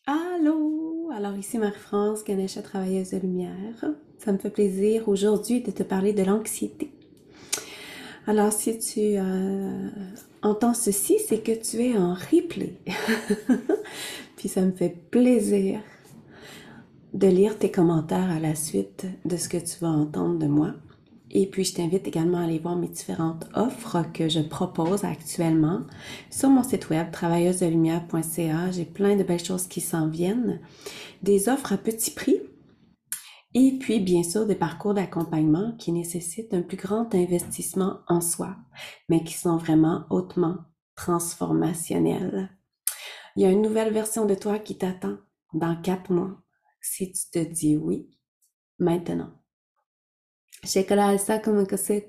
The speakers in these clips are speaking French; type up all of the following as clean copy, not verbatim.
Allô! Alors ici Marie-France, Ganesha Travailleuse de Lumière. Ça me fait plaisir aujourd'hui de te parler de l'anxiété. Alors si tu entends ceci, c'est que tu es en replay. Puis ça me fait plaisir de lire tes commentaires à la suite de ce que tu vas entendre de moi. Et puis, je t'invite également à aller voir mes différentes offres que je propose actuellement sur mon site web travailleusedelumière.ca. J'ai plein de belles choses qui s'en viennent, des offres à petit prix et puis, bien sûr, des parcours d'accompagnement qui nécessitent un plus grand investissement en soi, mais qui sont vraiment hautement transformationnels. Il y a une nouvelle version de toi qui t'attend dans 4 mois si tu te dis oui maintenant. Shekala ça comme que c'est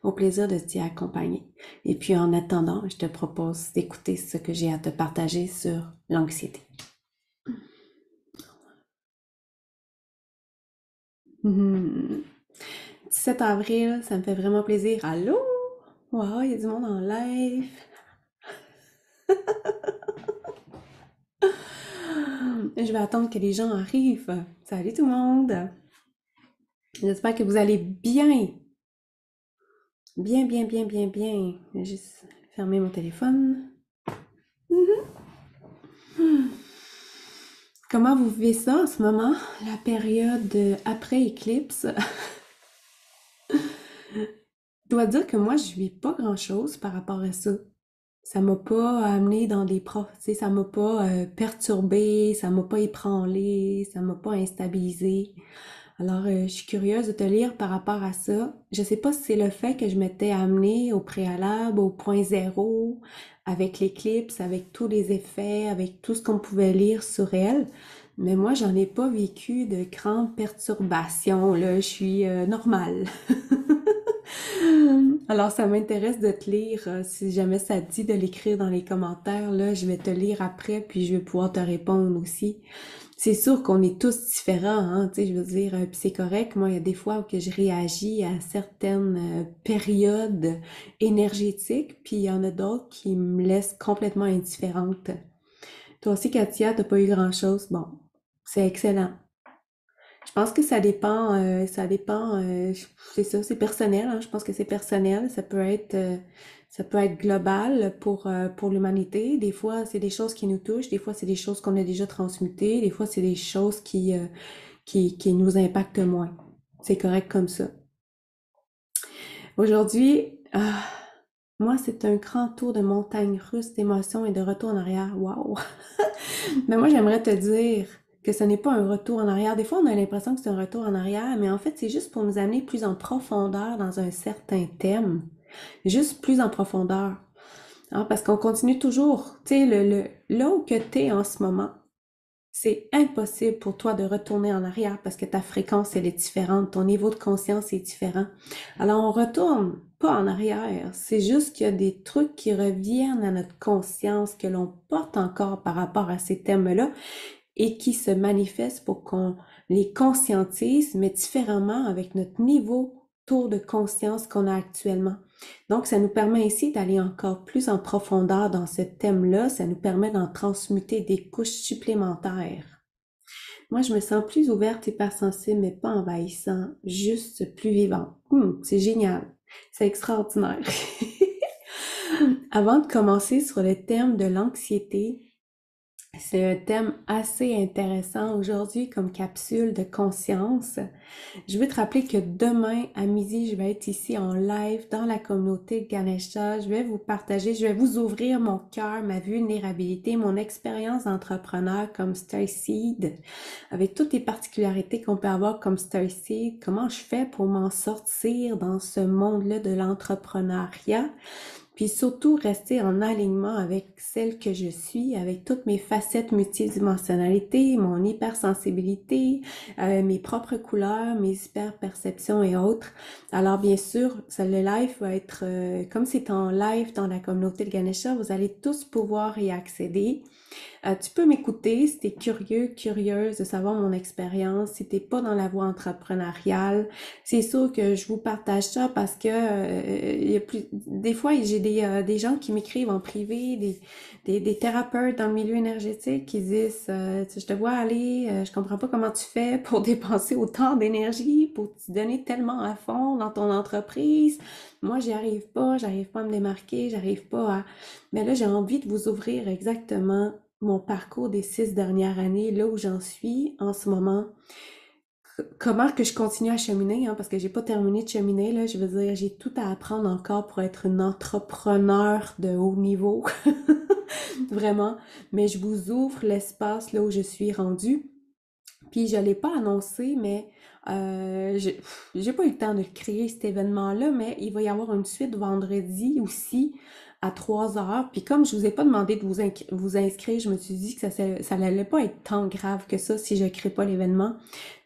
au plaisir de t'y accompagner. Et puis en attendant, je te propose d'écouter ce que j'ai à te partager sur l'anxiété. 17 avril, ça me fait vraiment plaisir. Allô? Wow, il y a du monde en live. Je vais attendre que les gens arrivent. Salut tout le monde. J'espère que vous allez bien. Bien, bien, bien, bien, bien. Je vais juste fermer mon téléphone. Comment vous vivez ça en ce moment? La période après éclipse. Je dois dire que moi, je vis pas grand-chose par rapport à ça. Ça m'a pas amené dans des profs, tu sais, ça m'a pas perturbé, ça m'a pas ébranlé, ça m'a pas instabilisé. Alors, je suis curieuse de te lire par rapport à ça. Je sais pas si c'est le fait que je m'étais amenée au préalable, au point zéro, avec l'éclipse, avec tous les effets, avec tout ce qu'on pouvait lire sur elle. Mais moi, j'en ai pas vécu de grandes perturbations, là. Je suis normale. Alors, ça m'intéresse de te lire. Si jamais ça te dit de l'écrire dans les commentaires, là, je vais te lire après, puis je vais pouvoir te répondre aussi. C'est sûr qu'on est tous différents, hein, tu sais, je veux dire, puis c'est correct. Moi, il y a des fois où que je réagis à certaines périodes énergétiques, puis il y en a d'autres qui me laissent complètement indifférente. Toi aussi, Katia, t'as pas eu grand-chose. Bon, c'est excellent. Je pense que ça dépend, c'est ça, c'est personnel, hein, je pense que c'est personnel, ça peut être global pour l'humanité. Des fois, c'est des choses qui nous touchent, des fois, c'est des choses qu'on a déjà transmutées, des fois, c'est des choses qui nous impactent moins. C'est correct comme ça. Aujourd'hui, moi, c'est un grand tour de montagne russe d'émotions et de retour en arrière. Waouh! Mais moi, j'aimerais te dire que ce n'est pas un retour en arrière. Des fois, on a l'impression que c'est un retour en arrière, mais en fait, c'est juste pour nous amener plus en profondeur dans un certain thème. Juste plus en profondeur. Hein, parce qu'on continue toujours. Tu sais, là où que t'es en ce moment, c'est impossible pour toi de retourner en arrière parce que ta fréquence, elle est différente. Ton niveau de conscience est différent. Alors, on retourne pas en arrière. C'est juste qu'il y a des trucs qui reviennent à notre conscience que l'on porte encore par rapport à ces thèmes-là et qui se manifestent pour qu'on les conscientise, mais différemment avec notre niveau tour de conscience qu'on a actuellement. Donc, ça nous permet ici d'aller encore plus en profondeur dans ce thème-là. Ça nous permet d'en transmuter des couches supplémentaires. Moi, je me sens plus ouverte, hypersensible, mais pas envahissant, juste plus vivante. C'est génial. C'est extraordinaire. Avant de commencer sur le thème de l'anxiété, c'est un thème assez intéressant aujourd'hui comme capsule de conscience. Je veux te rappeler que demain à midi, je vais être ici en live dans la communauté de Ganesha. Je vais vous partager, je vais vous ouvrir mon cœur, ma vulnérabilité, mon expérience d'entrepreneur comme Starseed, avec toutes les particularités qu'on peut avoir comme Starseed, comment je fais pour m'en sortir dans ce monde-là de l'entrepreneuriat. Puis surtout, rester en alignement avec celle que je suis, avec toutes mes facettes multidimensionnalité, mon hypersensibilité, mes propres couleurs, mes hyperperceptions et autres. Alors bien sûr, le live va être, comme c'est en live dans la communauté de Ganesha, vous allez tous pouvoir y accéder. Tu peux m'écouter si tu es curieux, curieuse de savoir mon expérience, si t'es pas dans la voie entrepreneuriale. C'est sûr que je vous partage ça parce que des fois, j'ai des gens qui m'écrivent en privé, des thérapeutes dans le milieu énergétique qui disent je te vois aller, je comprends pas comment tu fais pour dépenser autant d'énergie, pour t'y donner tellement à fond dans ton entreprise. Moi, j'arrive pas à me démarquer, j'arrive pas à... Mais là, j'ai envie de vous ouvrir exactement mon parcours des 6 dernières années, là où j'en suis en ce moment. Comment que je continue à cheminer, hein, parce que j'ai pas terminé de cheminer, là, je veux dire, j'ai tout à apprendre encore pour être une entrepreneur de haut niveau, vraiment, mais je vous ouvre l'espace là où je suis rendue, puis je l'ai pas annoncé, mais j'ai pas eu le temps de créer cet événement-là, mais il va y avoir une suite vendredi aussi à 3 heures. Puis comme je vous ai pas demandé de vous inscrire, je me suis dit que ça n'allait pas être tant grave que ça si je crée pas l'événement.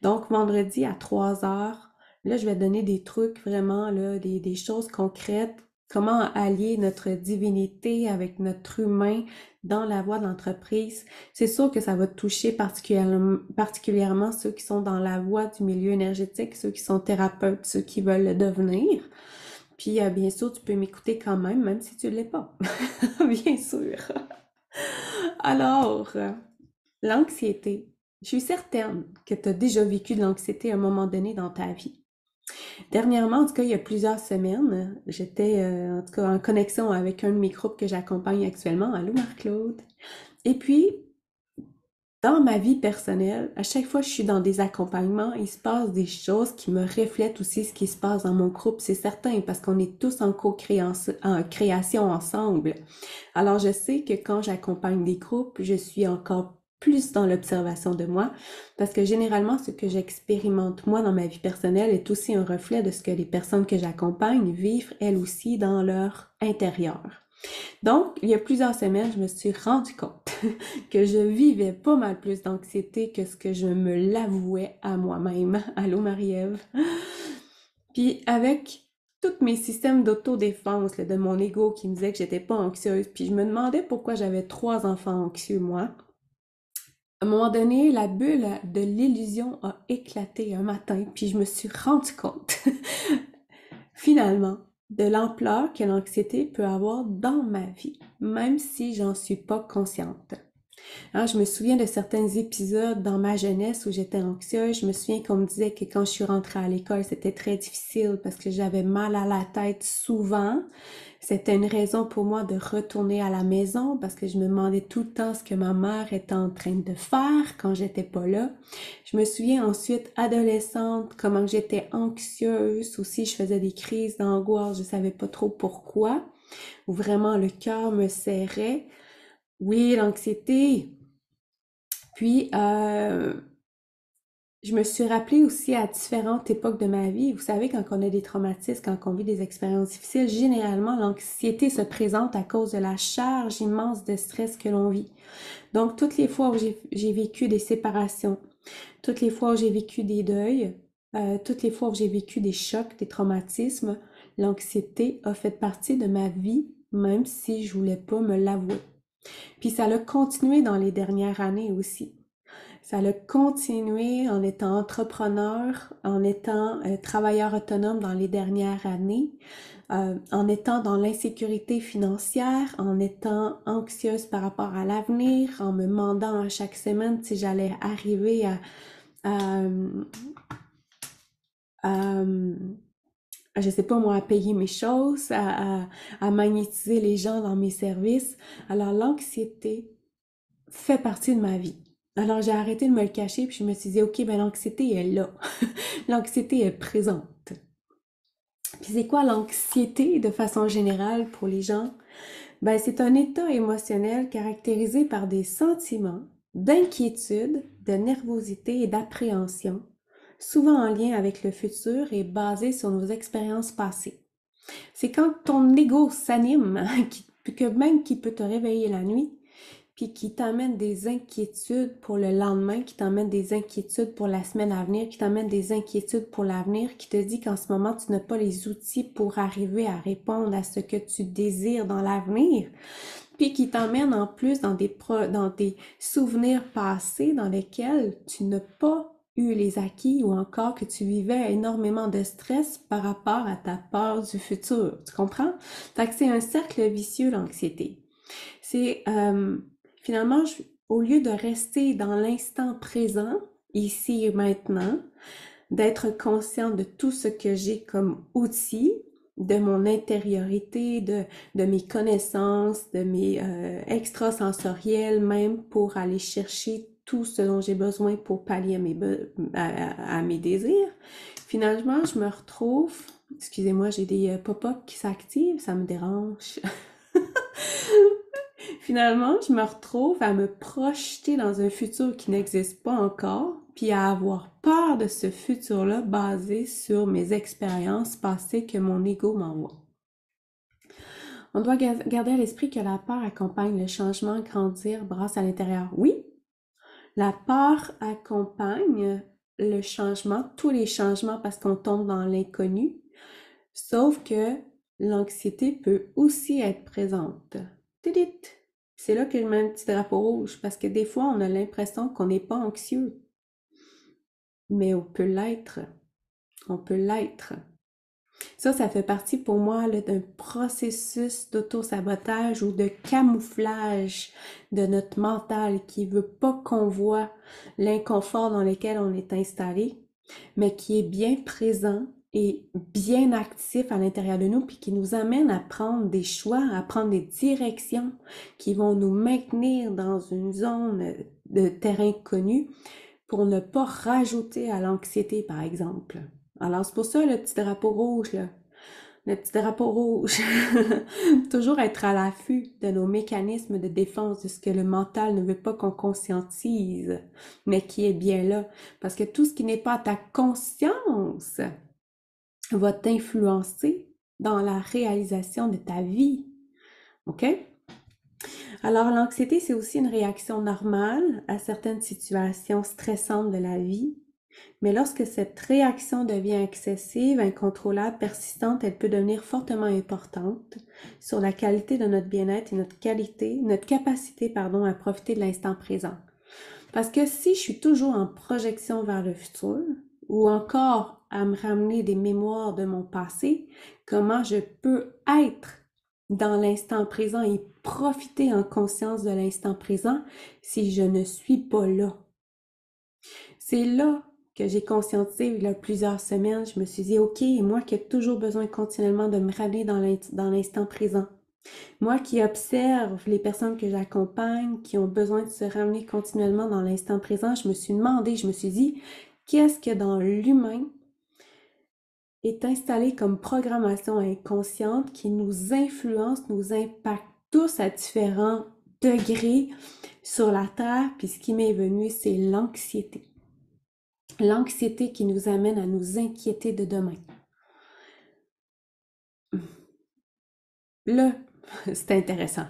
Donc vendredi à 3 heures, là je vais donner des trucs vraiment, là, des choses concrètes. Comment allier notre divinité avec notre humain dans la voie de l'entreprise. C'est sûr que ça va toucher particulièrement ceux qui sont dans la voie du milieu énergétique, ceux qui sont thérapeutes, ceux qui veulent le devenir. Puis bien sûr, tu peux m'écouter quand même, même si tu ne l'es pas. Bien sûr. Alors, l'anxiété. Je suis certaine que tu as déjà vécu de l'anxiété à un moment donné dans ta vie. Dernièrement, en tout cas, il y a plusieurs semaines, j'étais en tout cas en connexion avec un de mes groupes que j'accompagne actuellement. Allô Marc-Claude. Et puis, dans ma vie personnelle, à chaque fois que je suis dans des accompagnements, il se passe des choses qui me reflètent aussi ce qui se passe dans mon groupe, c'est certain, parce qu'on est tous en co-création ensemble. Alors, je sais que quand j'accompagne des groupes, je suis encore plus dans l'observation de moi, parce que généralement, ce que j'expérimente moi dans ma vie personnelle est aussi un reflet de ce que les personnes que j'accompagne vivent elles aussi dans leur intérieur. Donc, il y a plusieurs semaines, je me suis rendu compte que je vivais pas mal plus d'anxiété que ce que je me l'avouais à moi-même. Allô, Marie-Ève? Puis avec tous mes systèmes d'autodéfense là, de mon ego qui me disait que j'étais pas anxieuse, puis je me demandais pourquoi j'avais 3 enfants anxieux, moi. À un moment donné, la bulle de l'illusion a éclaté un matin, puis je me suis rendu compte, finalement, de l'ampleur que l'anxiété peut avoir dans ma vie, même si j'en suis pas consciente. Hein, je me souviens de certains épisodes dans ma jeunesse où j'étais anxieuse. Je me souviens qu'on me disait que quand je suis rentrée à l'école, c'était très difficile parce que j'avais mal à la tête souvent. C'était une raison pour moi de retourner à la maison parce que je me demandais tout le temps ce que ma mère était en train de faire quand j'étais pas là. Je me souviens ensuite, adolescente, comment j'étais anxieuse. Aussi, je faisais des crises d'angoisse. Je savais pas trop pourquoi. Où vraiment le cœur me serrait. Oui, l'anxiété. Puis, je me suis rappelée aussi à différentes époques de ma vie. Vous savez, quand on a des traumatismes, quand on vit des expériences difficiles, généralement, l'anxiété se présente à cause de la charge immense de stress que l'on vit. Donc, toutes les fois où j'ai vécu des séparations, toutes les fois où j'ai vécu des deuils, toutes les fois où j'ai vécu des chocs, des traumatismes, l'anxiété a fait partie de ma vie, même si je voulais pas me l'avouer. Puis ça a continué dans les dernières années aussi. Ça a continué en étant entrepreneur, en étant travailleur autonome dans les dernières années, en étant dans l'insécurité financière, en étant anxieuse par rapport à l'avenir, en me demandant à chaque semaine si j'allais arriver à, à, je sais pas moi, à payer mes choses, à magnétiser les gens dans mes services. Alors l'anxiété fait partie de ma vie. Alors j'ai arrêté de me le cacher puis je me suis dit, ok, ben l'anxiété est là. L'anxiété est présente. Puis c'est quoi l'anxiété de façon générale pour les gens? Ben c'est un état émotionnel caractérisé par des sentiments d'inquiétude, de nervosité et d'appréhension, souvent en lien avec le futur et basé sur nos expériences passées. C'est quand ton ego s'anime, que même qui peut te réveiller la nuit, puis qui t'amène des inquiétudes pour le lendemain, qui t'amène des inquiétudes pour la semaine à venir, qui t'amène des inquiétudes pour l'avenir, qui te dit qu'en ce moment, tu n'as pas les outils pour arriver à répondre à ce que tu désires dans l'avenir, puis qui t'emmène en plus dans des souvenirs passés dans lesquels tu n'as pas eu les acquis ou encore que tu vivais énormément de stress par rapport à ta peur du futur. Tu comprends? Fait que c'est un cercle vicieux, l'anxiété. C'est finalement, au lieu de rester dans l'instant présent, ici et maintenant, d'être conscient de tout ce que j'ai comme outil, de mon intériorité, de mes connaissances, de mes extrasensoriels même pour aller chercher tout ce dont j'ai besoin pour pallier à mes désirs. Finalement, je me retrouve, excusez-moi, j'ai des pop-up qui s'activent, ça me dérange. Finalement, je me retrouve à me projeter dans un futur qui n'existe pas encore, puis à avoir peur de ce futur-là basé sur mes expériences passées que mon ego m'envoie. On doit garder à l'esprit que la peur accompagne le changement, grandir, brasse à l'intérieur. Oui, la peur accompagne le changement, tous les changements parce qu'on tombe dans l'inconnu, sauf que l'anxiété peut aussi être présente. Tidit! C'est là que je mets un petit drapeau rouge, parce que des fois, on a l'impression qu'on n'est pas anxieux. Mais on peut l'être. On peut l'être. Ça fait partie pour moi d'un processus d'auto-sabotage ou de camouflage de notre mental qui veut pas qu'on voit l'inconfort dans lequel on est installé, mais qui est bien présent et bien actif à l'intérieur de nous, puis qui nous amène à prendre des choix, à prendre des directions qui vont nous maintenir dans une zone de terrain connu pour ne pas rajouter à l'anxiété, par exemple. Alors, c'est pour ça le petit drapeau rouge, là. Le petit drapeau rouge. Toujours être à l'affût de nos mécanismes de défense, de ce que le mental ne veut pas qu'on conscientise, mais qui est bien là. Parce que tout ce qui n'est pas à ta conscience va t'influencer dans la réalisation de ta vie. OK? Alors, l'anxiété, c'est aussi une réaction normale à certaines situations stressantes de la vie. Mais lorsque cette réaction devient excessive, incontrôlable, persistante, elle peut devenir fortement importante sur la qualité de notre bien-être et notre capacité, à profiter de l'instant présent. Parce que si je suis toujours en projection vers le futur, ou encore à me ramener des mémoires de mon passé, comment je peux être dans l'instant présent et profiter en conscience de l'instant présent si je ne suis pas là? C'est là que j'ai conscientisé il y a plusieurs semaines. Je me suis dit, OK, moi qui ai toujours besoin continuellement de me ramener dans l'instant présent, moi qui observe les personnes que j'accompagne, qui ont besoin de se ramener continuellement dans l'instant présent, je me suis demandé, je me suis dit, qu'est-ce que dans l'humain est installé comme programmation inconsciente qui nous influence, nous impacte tous à différents degrés sur la Terre, puis ce qui m'est venu, c'est l'anxiété. L'anxiété qui nous amène à nous inquiéter de demain. Là, c'est intéressant.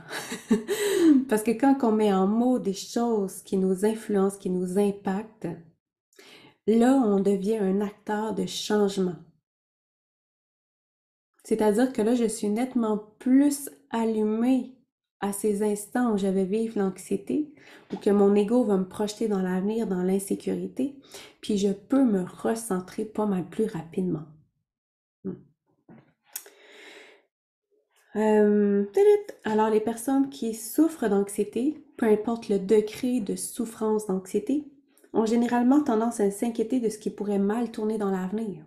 Parce que quand on met en mots des choses qui nous influencent, qui nous impactent, là, on devient un acteur de changement. C'est-à-dire que là, je suis nettement plus allumée à ces instants où je vais vivre l'anxiété, ou que mon ego va me projeter dans l'avenir, dans l'insécurité, puis je peux me recentrer pas mal plus rapidement. Alors, les personnes qui souffrent d'anxiété, peu importe le degré de souffrance d'anxiété, ont généralement tendance à s'inquiéter de ce qui pourrait mal tourner dans l'avenir.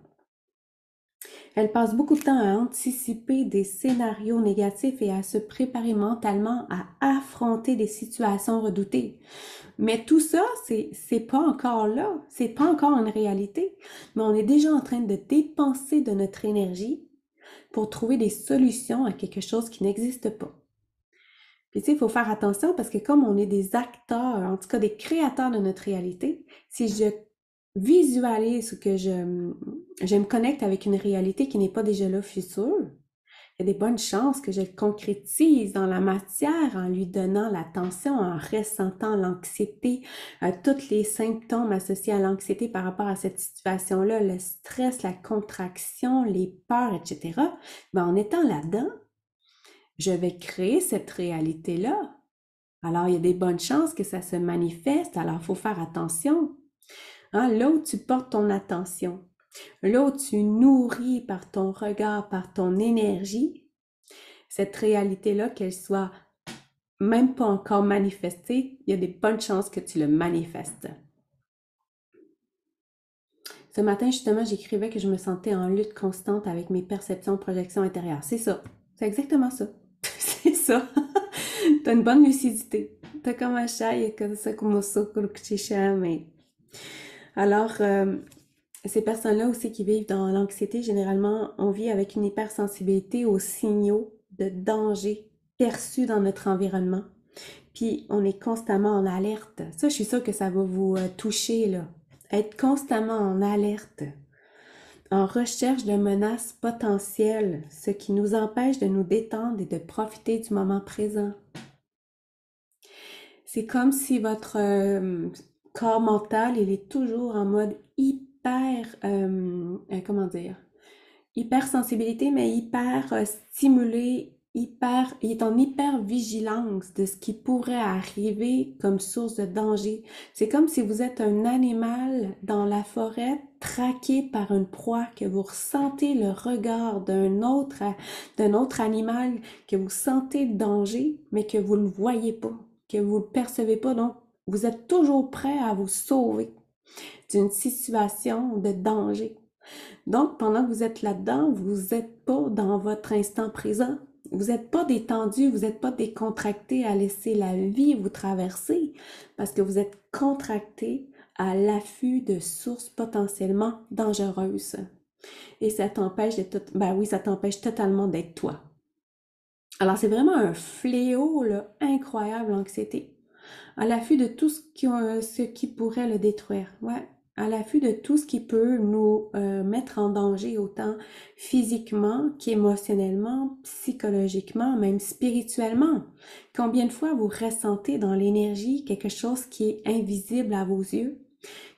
Elles passent beaucoup de temps à anticiper des scénarios négatifs et à se préparer mentalement à affronter des situations redoutées. Mais tout ça, c'est pas encore là, c'est pas encore une réalité, mais on est déjà en train de dépenser de notre énergie pour trouver des solutions à quelque chose qui n'existe pas. Puis tu sais, il faut faire attention parce que comme on est des acteurs, en tout cas des créateurs de notre réalité, si je visualise que je me connecte avec une réalité qui n'est pas déjà là future, il y a des bonnes chances que je le concrétise dans la matière en lui donnant l'attention, en ressentant l'anxiété, tous les symptômes associés à l'anxiété par rapport à cette situation-là, le stress, la contraction, les peurs, etc. Ben, en étant là-dedans, je vais créer cette réalité-là. Alors, il y a des bonnes chances que ça se manifeste, alors il faut faire attention. Hein? Là où tu portes ton attention, là où tu nourris par ton regard, par ton énergie, cette réalité-là, qu'elle soit même pas encore manifestée, il y a des bonnes chances que tu le manifestes. Ce matin, justement, j'écrivais que je me sentais en lutte constante avec mes perceptions, projections intérieures. C'est ça. C'est exactement ça. C'est ça. T'as une bonne lucidité. T'as comme un chat, il y a comme ça, comme ça, mais... Alors, ces personnes-là aussi qui vivent dans l'anxiété, généralement, on vit avec une hypersensibilité aux signaux de danger perçus dans notre environnement. Puis, on est constamment en alerte. Ça, je suis sûre que ça va vous toucher, là. Être constamment en alerte, en recherche de menaces potentielles, ce qui nous empêche de nous détendre et de profiter du moment présent. C'est comme si votre corps mental, il est toujours en mode hyper, comment dire, hyper sensibilité, mais hyper stimulé, hyper, il est en hyper vigilance de ce qui pourrait arriver comme source de danger. C'est comme si vous êtes un animal dans la forêt traqué par une proie, que vous ressentez le regard d'un autre animal, que vous sentez le danger, mais que vous ne le voyez pas, que vous ne le percevez pas. Donc, vous êtes toujours prêt à vous sauver d'une situation de danger. Donc, pendant que vous êtes là-dedans, vous n'êtes pas dans votre instant présent. Vous n'êtes pas détendu, vous n'êtes pas décontracté à laisser la vie vous traverser parce que vous êtes contracté à l'affût de sources potentiellement dangereuses. Et ça t'empêche ben oui, ça t'empêche totalement d'être toi. Alors, c'est vraiment un fléau, là, incroyable, l'anxiété. À l'affût de tout ce qui pourrait le détruire. Ouais, à l'affût de tout ce qui peut nous mettre en danger, autant physiquement qu'émotionnellement, psychologiquement, même spirituellement. Combien de fois vous ressentez dans l'énergie quelque chose qui est invisible à vos yeux,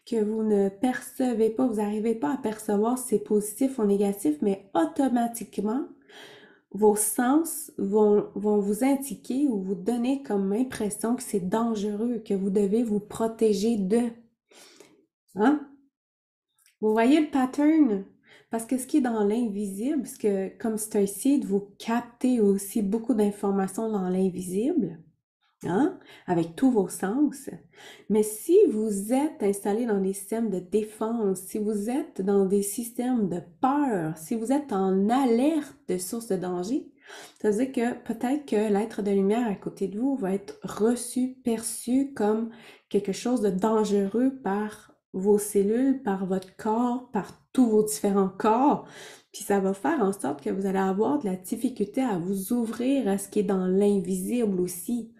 que vous ne percevez pas, vous n'arrivez pas à percevoir si c'est positif ou négatif, mais automatiquement, vos sens vont vous indiquer ou vous donner comme impression que c'est dangereux, que vous devez vous protéger de. Hein? Vous voyez le pattern? Parce que ce qui est dans l'invisible, parce que comme c'est un site, vous captez aussi beaucoup d'informations dans l'invisible, hein? Avec tous vos sens. Mais si vous êtes installé dans des systèmes de défense, si vous êtes dans des systèmes de peur, si vous êtes en alerte de sources de danger, ça veut dire que peut-être que l'être de lumière à côté de vous va être reçu, perçu comme quelque chose de dangereux par vos cellules, par votre corps, par tous vos différents corps. Puis ça va faire en sorte que vous allez avoir de la difficulté à vous ouvrir à ce qui est dans l'invisible aussi.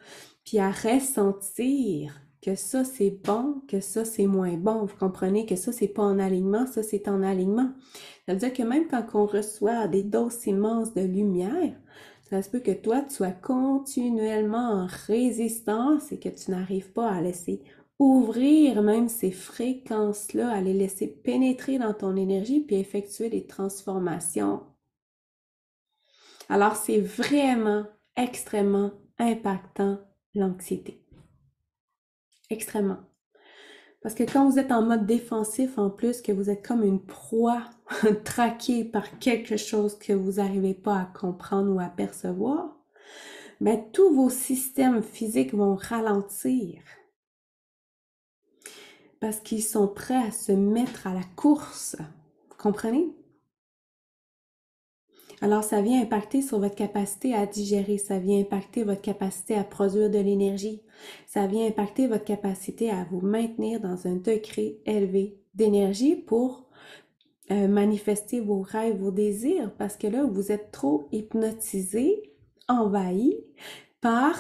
Puis à ressentir que ça c'est bon, que ça c'est moins bon. Vous comprenez que ça c'est pas en alignement, ça c'est en alignement. Ça veut dire que même quand on reçoit des doses immenses de lumière, ça se peut que toi tu sois continuellement en résistance et que tu n'arrives pas à laisser ouvrir même ces fréquences-là, à les laisser pénétrer dans ton énergie puis effectuer des transformations. Alors c'est vraiment extrêmement impactant l'anxiété. Extrêmement. Parce que quand vous êtes en mode défensif, en plus, que vous êtes comme une proie traquée par quelque chose que vous n'arrivez pas à comprendre ou à percevoir, ben, tous vos systèmes physiques vont ralentir. Parce qu'ils sont prêts à se mettre à la course. Vous comprenez? Alors, ça vient impacter sur votre capacité à digérer, ça vient impacter votre capacité à produire de l'énergie, ça vient impacter votre capacité à vous maintenir dans un degré élevé d'énergie pour manifester vos rêves, vos désirs, parce que là, vous êtes trop hypnotisé, envahi par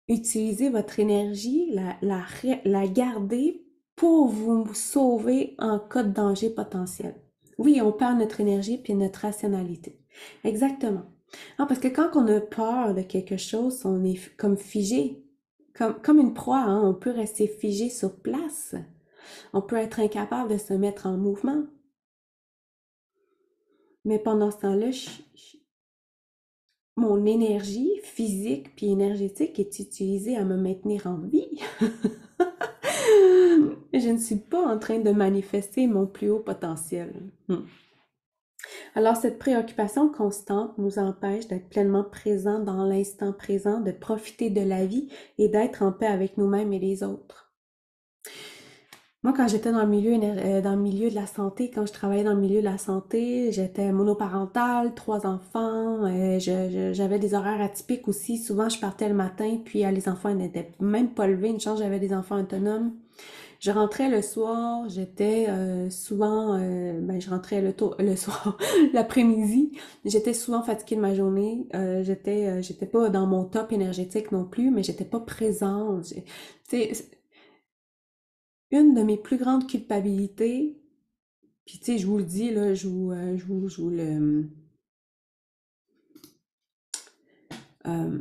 utiliser votre énergie, la garder pour vous sauver en cas de danger potentiel. Oui, on perd notre énergie puis notre rationalité. Exactement. Ah, parce que quand on a peur de quelque chose, on est comme figé, comme une proie, hein? On peut rester figé sur place. On peut être incapable de se mettre en mouvement. Mais pendant ce temps-là, mon énergie physique puis énergétique est utilisée à me maintenir en vie. Je ne suis pas en train de manifester mon plus haut potentiel. Alors, cette préoccupation constante nous empêche d'être pleinement présents dans l'instant présent, de profiter de la vie et d'être en paix avec nous-mêmes et les autres. Moi, quand j'étais dans le milieu de la santé, quand je travaillais dans le milieu de la santé, j'étais monoparentale, 3 enfants, j'avais des horaires atypiques aussi. Souvent, je partais le matin, puis les enfants n'étaient même pas levés. Une chance, j'avais des enfants autonomes. Je rentrais le soir, j'étais souvent, je rentrais le soir, l'après-midi. J'étais souvent fatiguée de ma journée. J'étais pas dans mon top énergétique non plus, mais j'étais pas présente. Tu sais, une de mes plus grandes culpabilités, puis tu sais, je vous le dis, là, je vous le... euh,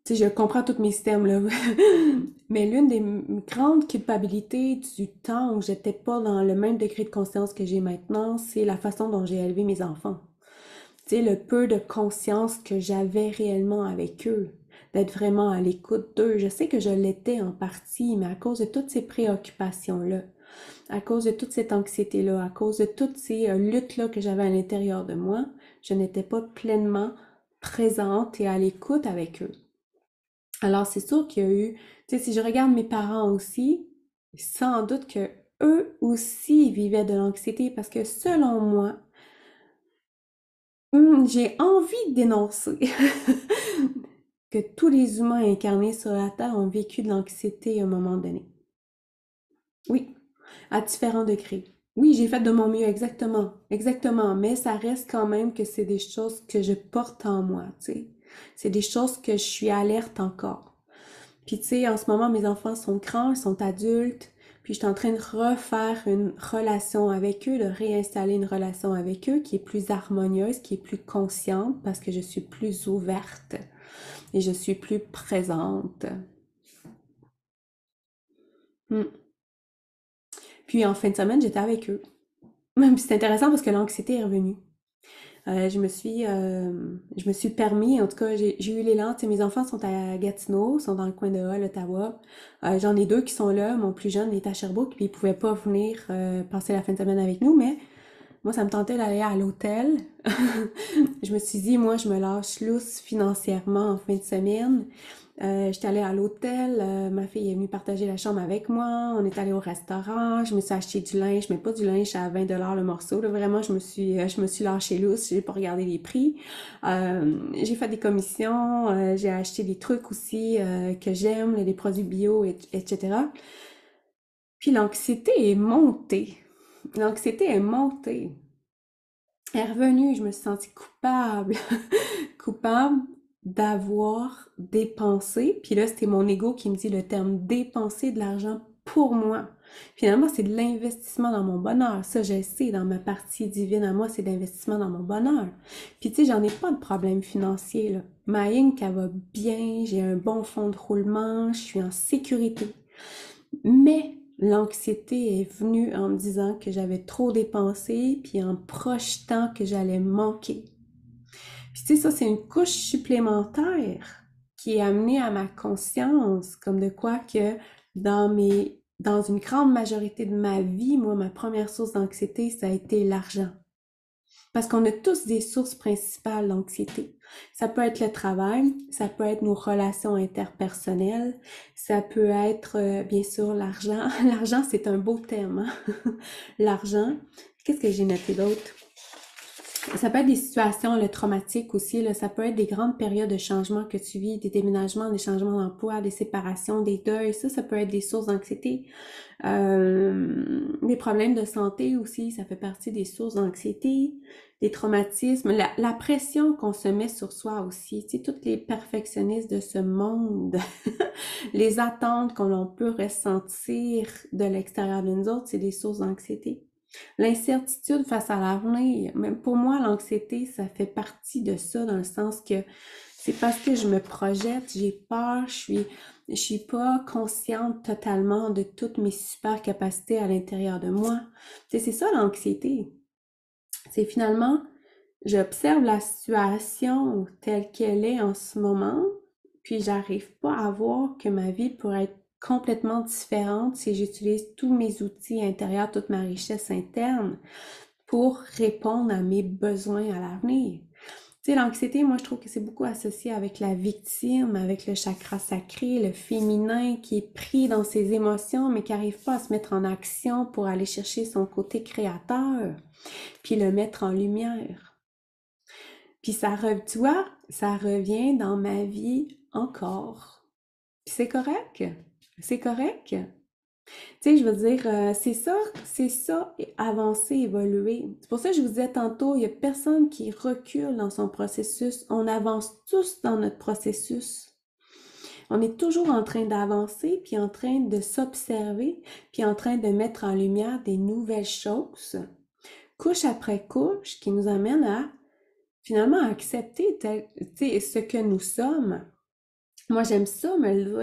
tu sais, je comprends tous mes systèmes, là. Mais l'une des grandes culpabilités du temps où j'étais pas dans le même degré de conscience que j'ai maintenant, c'est la façon dont j'ai élevé mes enfants. Tu sais, le peu de conscience que j'avais réellement avec eux, d'être vraiment à l'écoute d'eux. Je sais que je l'étais en partie, mais à cause de toutes ces préoccupations-là, à cause de toute cette anxiété-là, à cause de toutes ces luttes-là que j'avais à l'intérieur de moi, je n'étais pas pleinement présente et à l'écoute avec eux. Alors, c'est sûr qu'il y a eu, tu sais, si je regarde mes parents aussi, sans doute que eux aussi vivaient de l'anxiété parce que selon moi, j'ai envie de dénoncer que tous les humains incarnés sur la Terre ont vécu de l'anxiété à un moment donné. Oui, à différents degrés. Oui, j'ai fait de mon mieux, exactement, exactement, mais ça reste quand même que c'est des choses que je porte en moi, tu sais. C'est des choses que je suis alerte encore. Puis tu sais, en ce moment, mes enfants sont grands, ils sont adultes, puis je suis en train de refaire une relation avec eux, de réinstaller une relation avec eux qui est plus harmonieuse, qui est plus consciente, parce que je suis plus ouverte et je suis plus présente. Hmm. Puis en fin de semaine, j'étais avec eux. Puis c'est intéressant parce que l'anxiété est revenue. Je me suis permis, en tout cas, j'ai eu l'élan. Tu sais, mes enfants sont à Gatineau, sont dans le coin de Hull, Ottawa. J'en ai deux qui sont là. Mon plus jeune est à Sherbrooke, puis il pouvait pas venir passer la fin de semaine avec nous, mais moi, ça me tentait d'aller à l'hôtel. Je me suis dit, moi, je me lâche lousse financièrement en fin de semaine. J'étais allée à l'hôtel, ma fille est venue partager la chambre avec moi, on est allé au restaurant, je me suis acheté du linge, mais pas du linge à 20 $ le morceau, là, vraiment, je me suis lâchée lousse, j'ai pas regardé les prix. J'ai fait des commissions, j'ai acheté des trucs aussi que j'aime, des produits bio, etc. Puis l'anxiété est montée. L'anxiété est montée. Elle est revenue, je me suis sentie coupable. Coupable d'avoir dépensé, puis là, c'était mon ego qui me dit le terme dépenser de l'argent pour moi. Finalement, c'est de l'investissement dans mon bonheur. Ça, je sais, dans ma partie divine à moi, c'est d'investissement dans mon bonheur. Puis tu sais, j'en ai pas de problème financier, là. Ma Inc, elle va bien, j'ai un bon fonds de roulement, je suis en sécurité. Mais l'anxiété est venue en me disant que j'avais trop dépensé, puis en projetant que j'allais manquer. Puis tu sais, ça, c'est une couche supplémentaire qui est amenée à ma conscience, comme de quoi que dans une grande majorité de ma vie, moi, ma première source d'anxiété, ça a été l'argent. Parce qu'on a tous des sources principales d'anxiété. Ça peut être le travail, ça peut être nos relations interpersonnelles, ça peut être, bien sûr, l'argent. L'argent, c'est un beau thème, hein? L'argent. Qu'est-ce que j'ai noté d'autre? Ça peut être des situations traumatiques aussi, là. Ça peut être des grandes périodes de changement que tu vis, des déménagements, des changements d'emploi, des séparations, des deuils. Ça peut être des sources d'anxiété. Des problèmes de santé aussi, ça fait partie des sources d'anxiété, des traumatismes, la pression qu'on se met sur soi aussi. Tu sais, tous les perfectionnistes de ce monde, les attentes qu'on peut ressentir de l'extérieur de nous autres, c'est des sources d'anxiété. L'incertitude face à l'avenir, même pour moi, l'anxiété, ça fait partie de ça, dans le sens que c'est parce que je me projette, j'ai peur, je suis pas consciente totalement de toutes mes super capacités à l'intérieur de moi. Tu sais, c'est ça l'anxiété. C'est finalement, j'observe la situation telle qu'elle est en ce moment, puis j'arrive pas à voir que ma vie pourrait être complètement différente si j'utilise tous mes outils intérieurs, toute ma richesse interne pour répondre à mes besoins à l'avenir. Tu sais, l'anxiété, moi, je trouve que c'est beaucoup associé avec la victime, avec le chakra sacré, le féminin qui est pris dans ses émotions, mais qui n'arrive pas à se mettre en action pour aller chercher son côté créateur, puis le mettre en lumière. Puis tu vois, ça revient dans ma vie encore. Puis c'est correct. C'est correct. Tu sais, je veux dire, c'est ça, avancer, évoluer. C'est pour ça que je vous disais tantôt, il n'y a personne qui recule dans son processus. On avance tous dans notre processus. On est toujours en train d'avancer, puis en train de s'observer, puis en train de mettre en lumière des nouvelles choses, couche après couche, qui nous amènent à finalement accepter ce que nous sommes. Moi, j'aime ça, me le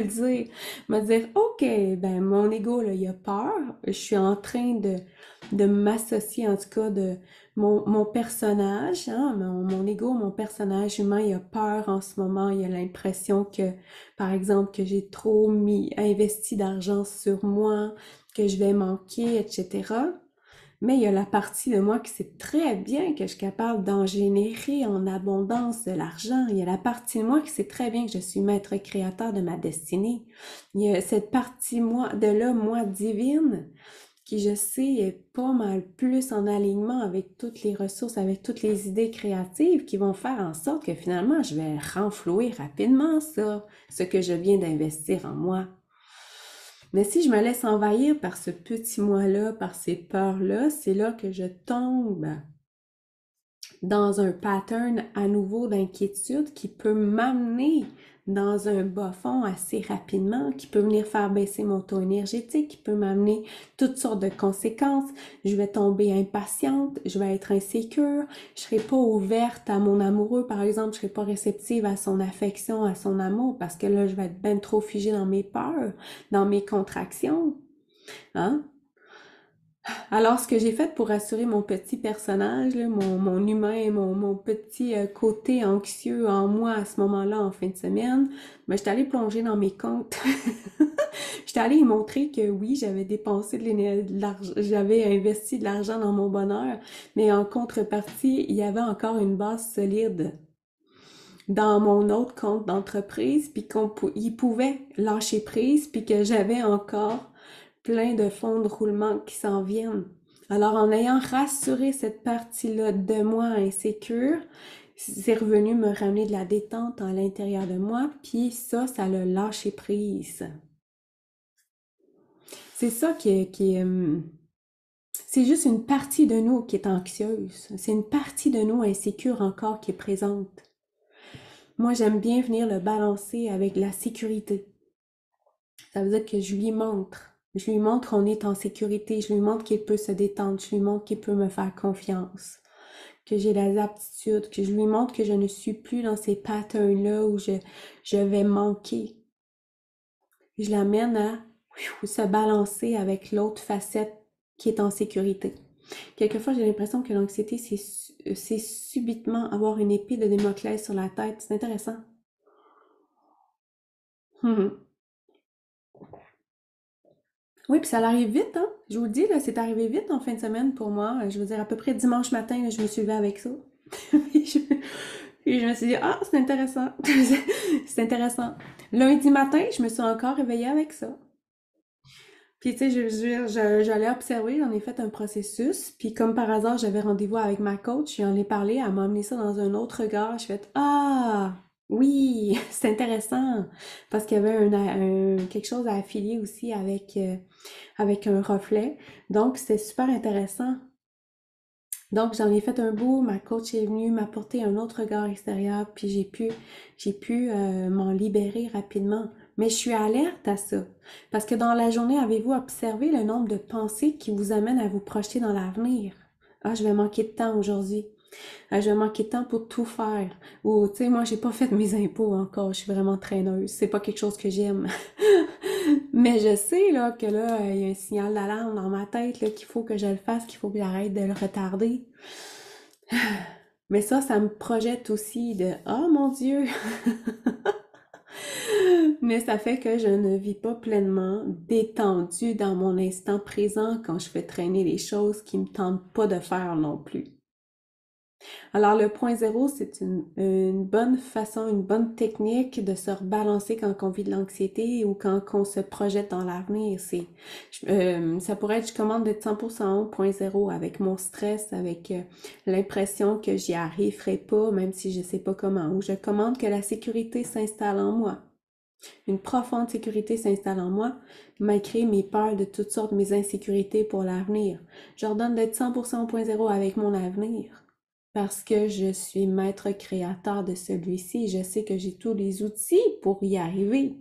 dire, me dire, OK, ben, mon ego, là, il a peur. Je suis en train de m'associer, en tout cas, de mon personnage, hein, mon ego, mon personnage humain, il a peur en ce moment. Il a l'impression que, par exemple, que j'ai trop investi d'argent sur moi, que je vais manquer, etc. Mais il y a la partie de moi qui sait très bien que je suis capable d'en générer en abondance de l'argent. Il y a la partie de moi qui sait très bien que je suis maître créateur de ma destinée. Il y a cette partie moi divine, qui je sais est pas mal plus en alignement avec toutes les ressources, avec toutes les idées créatives qui vont faire en sorte que finalement je vais renflouer rapidement ça, ce que je viens d'investir en moi. Mais si je me laisse envahir par ce petit moi-là, par ces peurs-là, c'est là que je tombe dans un pattern à nouveau d'inquiétude qui peut m'amener dans un bas-fond assez rapidement, qui peut venir faire baisser mon taux énergétique, qui peut m'amener toutes sortes de conséquences. Je vais tomber impatiente, je vais être insécure, je serai pas ouverte à mon amoureux, par exemple, je serai pas réceptive à son affection, à son amour, parce que là, je vais être ben trop figée dans mes peurs, dans mes contractions, hein? Alors, ce que j'ai fait pour rassurer mon petit personnage, là, mon humain, mon petit côté anxieux en moi à ce moment-là, en fin de semaine, ben, j'étais allée plonger dans mes comptes. J'étais allée lui montrer que oui, j'avais dépensé de l'argent, j'avais investi de l'argent dans mon bonheur, mais en contrepartie, il y avait encore une base solide dans mon autre compte d'entreprise, puis il pouvait lâcher prise, puis que j'avais encore plein de fonds de roulement qui s'en viennent. Alors, en ayant rassuré cette partie-là de moi insécure, c'est revenu me ramener de la détente à l'intérieur de moi, puis ça l'a lâché prise. C'est ça c'est juste une partie de nous qui est anxieuse. C'est une partie de nous insécure encore qui est présente. Moi, j'aime bien venir le balancer avec la sécurité. Ça veut dire que je lui montre. Je lui montre qu'on est en sécurité. Je lui montre qu'il peut se détendre. Je lui montre qu'il peut me faire confiance. Que j'ai des aptitudes. Que je lui montre que je ne suis plus dans ces patterns-là où je vais manquer. Je l'amène à se balancer avec l'autre facette qui est en sécurité. Quelquefois, j'ai l'impression que l'anxiété, c'est subitement avoir une épée de Damoclès sur la tête. C'est intéressant. Oui, puis ça arrive vite, hein? Je vous le dis, là, c'est arrivé vite en fin de semaine pour moi. Je veux dire, à peu près dimanche matin, là, je me suis levée avec ça. Puis je me suis dit, ah, c'est intéressant. C'est intéressant. Lundi matin, je me suis encore réveillée avec ça. Puis, tu sais, j'allais observer, j'en ai fait un processus. Puis, comme par hasard, j'avais rendez-vous avec ma coach, j'en ai parlé, elle m'a amené ça dans un autre regard. Je fait, ah, oui, c'est intéressant. Parce qu'il y avait quelque chose à affilier aussi avec un reflet. Donc, c'était super intéressant. Donc, j'en ai fait un bout, ma coach est venue m'apporter un autre regard extérieur, puis j'ai pu m'en libérer rapidement. Mais je suis alerte à ça. Parce que dans la journée, avez-vous observé le nombre de pensées qui vous amènent à vous projeter dans l'avenir? Ah, je vais manquer de temps aujourd'hui. Je vais manquer de temps pour tout faire. Ou, tu sais, moi, j'ai pas fait mes impôts encore. Je suis vraiment traîneuse. C'est pas quelque chose que j'aime. Mais je sais, là, que là, il y a un signal d'alarme dans ma tête, là, qu'il faut que je le fasse, qu'il faut que j'arrête de le retarder. Mais ça me projette aussi de, oh mon Dieu! Mais ça fait que je ne vis pas pleinement détendue dans mon instant présent quand je fais traîner les choses qui me tentent pas de faire non plus. Alors, le point zéro, c'est une bonne façon, une bonne technique de se rebalancer quand on vit de l'anxiété ou quand on se projette dans l'avenir. Ça pourrait être, je commande d'être 100% au point zéro avec mon stress, avec l'impression que j'y arriverai pas, même si je sais pas comment. Ou je commande que la sécurité s'installe en moi. Une profonde sécurité s'installe en moi, malgré mes peurs de toutes sortes, mes insécurités pour l'avenir. J'ordonne d'être 100% au point zéro avec mon avenir parce que je suis maître créateur de celui-ci. Je sais que j'ai tous les outils pour y arriver,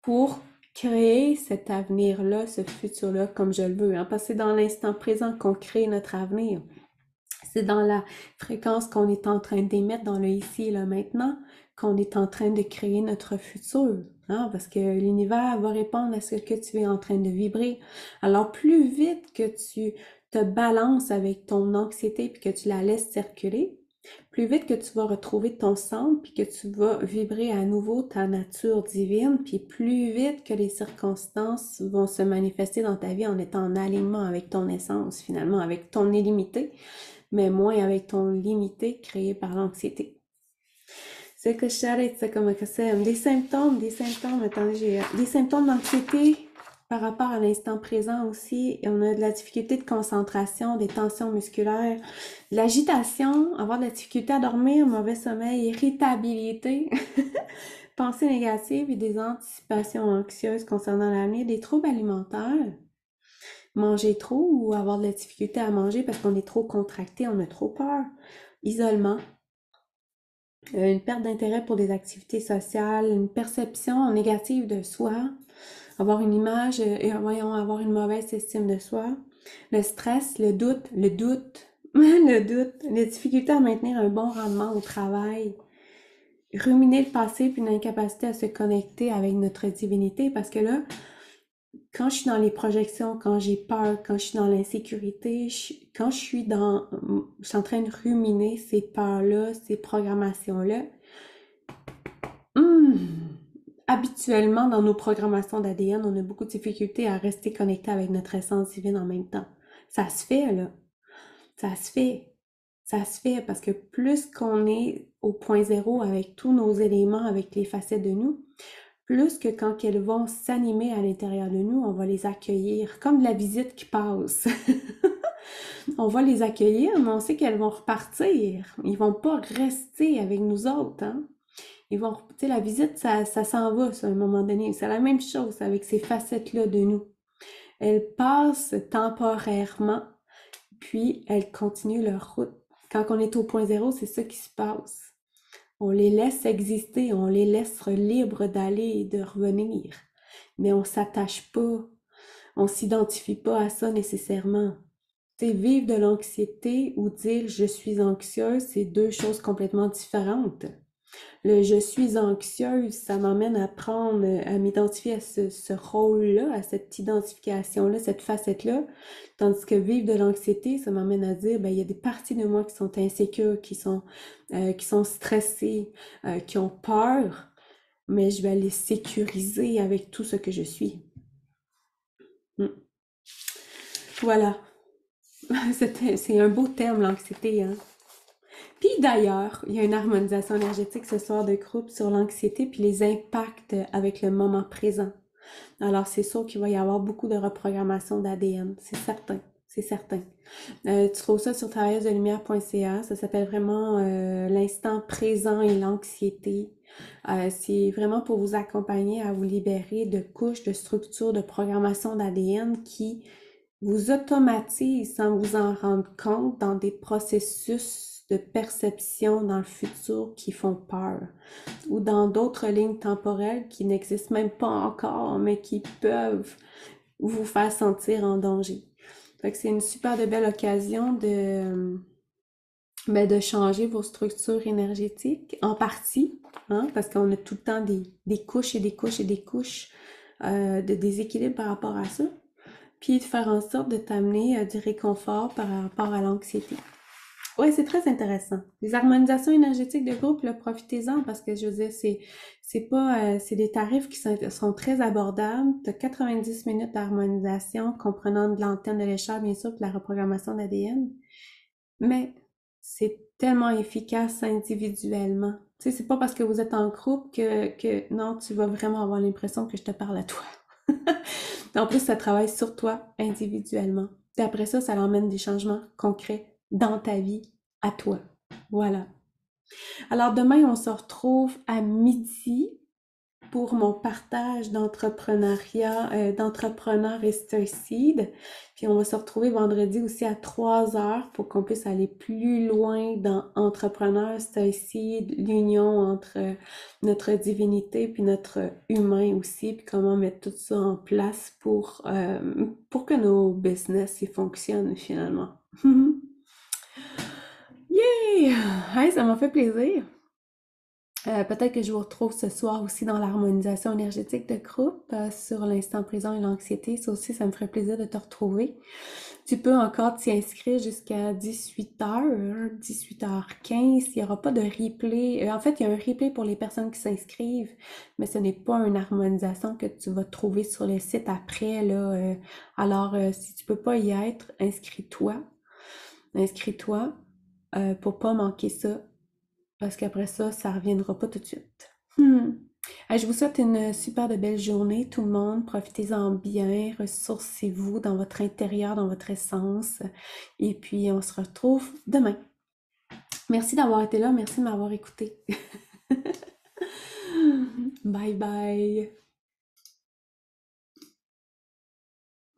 pour créer cet avenir-là, ce futur-là comme je le veux. Hein? Parce que c'est dans l'instant présent qu'on crée notre avenir. C'est dans la fréquence qu'on est en train d'émettre dans le ici et le maintenant qu'on est en train de créer notre futur. Hein? Parce que l'univers va répondre à ce que tu es en train de vibrer. Alors, plus vite que tu te balances avec ton anxiété puis que tu la laisses circuler, plus vite que tu vas retrouver ton centre puis que tu vas vibrer à nouveau ta nature divine, puis plus vite que les circonstances vont se manifester dans ta vie en étant en alignement avec ton essence, finalement, avec ton illimité, mais moins avec ton limité créé par l'anxiété. C'est que c'est comme que c'est des symptômes, attendez, j'ai des symptômes d'anxiété par rapport à l'instant présent aussi. Et on a de la difficulté de concentration, des tensions musculaires, de l'agitation, avoir de la difficulté à dormir, mauvais sommeil, irritabilité, pensées négatives et des anticipations anxieuses concernant l'avenir, des troubles alimentaires, manger trop ou avoir de la difficulté à manger parce qu'on est trop contracté, on a trop peur, isolement, une perte d'intérêt pour des activités sociales, une perception négative de soi, avoir une image, avoir une mauvaise estime de soi, le stress, le doute, le doute, les difficultés à maintenir un bon rendement au travail, ruminer le passé puis une incapacité à se connecter avec notre divinité parce que là, quand je suis dans les projections, quand j'ai peur, quand je suis dans l'insécurité, quand je suis en train de ruminer ces peurs-là, ces programmations-là, habituellement, dans nos programmations d'ADN, on a beaucoup de difficultés à rester connecté avec notre essence divine en même temps. Ça se fait, là. Ça se fait. Ça se fait parce que plus qu'on est au point zéro avec tous nos éléments, avec les facettes de nous, plus que quand elles vont s'animer à l'intérieur de nous, on va les accueillir comme de la visite qui passe. On va les accueillir, mais on sait qu'elles vont repartir. Ils vont pas rester avec nous autres, hein. Ils vont, tu sais, la visite, ça s'en va, ça, à un moment donné. C'est la même chose avec ces facettes-là de nous. Elles passent temporairement, puis elles continuent leur route. Quand on est au point zéro, c'est ça qui se passe. On les laisse exister, on les laisse libres d'aller et de revenir. Mais on s'attache pas, on s'identifie pas à ça nécessairement. Tu sais, vivre de l'anxiété ou dire je suis anxieuse, c'est deux choses complètement différentes. Le je suis anxieuse, ça m'amène à prendre, à m'identifier à ce rôle-là, à cette identification-là, cette facette-là. Tandis que vivre de l'anxiété, ça m'amène à dire, ben, il y a des parties de moi qui sont insécures, qui sont stressées, qui ont peur, mais je vais les sécuriser avec tout ce que je suis. Mm. Voilà. C'est un beau terme, l'anxiété, hein. Puis d'ailleurs, il y a une harmonisation énergétique ce soir de groupe sur l'anxiété puis les impacts avec le moment présent. Alors c'est sûr qu'il va y avoir beaucoup de reprogrammation d'ADN, c'est certain, c'est certain. Tu trouves ça sur travailleuse-de-lumière.ca, ça s'appelle vraiment l'instant présent et l'anxiété. C'est vraiment pour vous accompagner à vous libérer de couches, de structures, de programmation d'ADN qui vous automatisent sans vous en rendre compte dans des processus de perception dans le futur qui font peur ou dans d'autres lignes temporelles qui n'existent même pas encore mais qui peuvent vous faire sentir en danger. Fait que c'est une super de belle occasion de changer vos structures énergétiques en partie, hein, parce qu'on a tout le temps des couches et des couches et des couches de déséquilibre par rapport à ça, puis de faire en sorte de t'amener du réconfort par rapport à l'anxiété. Ouais, c'est très intéressant. Les harmonisations énergétiques de groupe, là, profitez-en parce que je veux dire, c'est pas, c'est des tarifs qui sont très abordables. Tu as 90 minutes d'harmonisation comprenant de l'antenne de l'échelle, bien sûr, puis la reprogrammation d'ADN. Mais c'est tellement efficace individuellement. Tu sais, c'est pas parce que vous êtes en groupe que non, tu vas vraiment avoir l'impression que je te parle à toi. En plus, ça travaille sur toi individuellement. Puis après ça, ça emmène des changements concrets dans ta vie, à toi. Voilà. Alors demain, on se retrouve à midi pour mon partage d'entrepreneuriat, d'entrepreneur et Starseed. Puis on va se retrouver vendredi aussi à 3 heures pour qu'on puisse aller plus loin dans entrepreneur, Starseed, l'union entre notre divinité puis notre humain aussi, puis comment mettre tout ça en place pour que nos business y fonctionnent finalement. Yay! Hey, ça m'a fait plaisir. Peut-être que je vous retrouve ce soir aussi dans l'harmonisation énergétique de groupe sur l'instant présent et l'anxiété. Ça aussi, ça me ferait plaisir de te retrouver. Tu peux encore t'y inscrire jusqu'à 18h, 18h15. Il n'y aura pas de replay. En fait, il y a un replay pour les personnes qui s'inscrivent, mais ce n'est pas une harmonisation que tu vas trouver sur le site après, là. Alors, si tu peux pas y être, inscris-toi. Inscris-toi pour pas manquer ça. Parce qu'après ça, ça reviendra pas tout de suite. Hmm. Je vous souhaite une super de belle journée, tout le monde. Profitez-en bien, ressourcez-vous dans votre intérieur, dans votre essence. Et puis, on se retrouve demain. Merci d'avoir été là, merci de m'avoir écouté. Bye bye.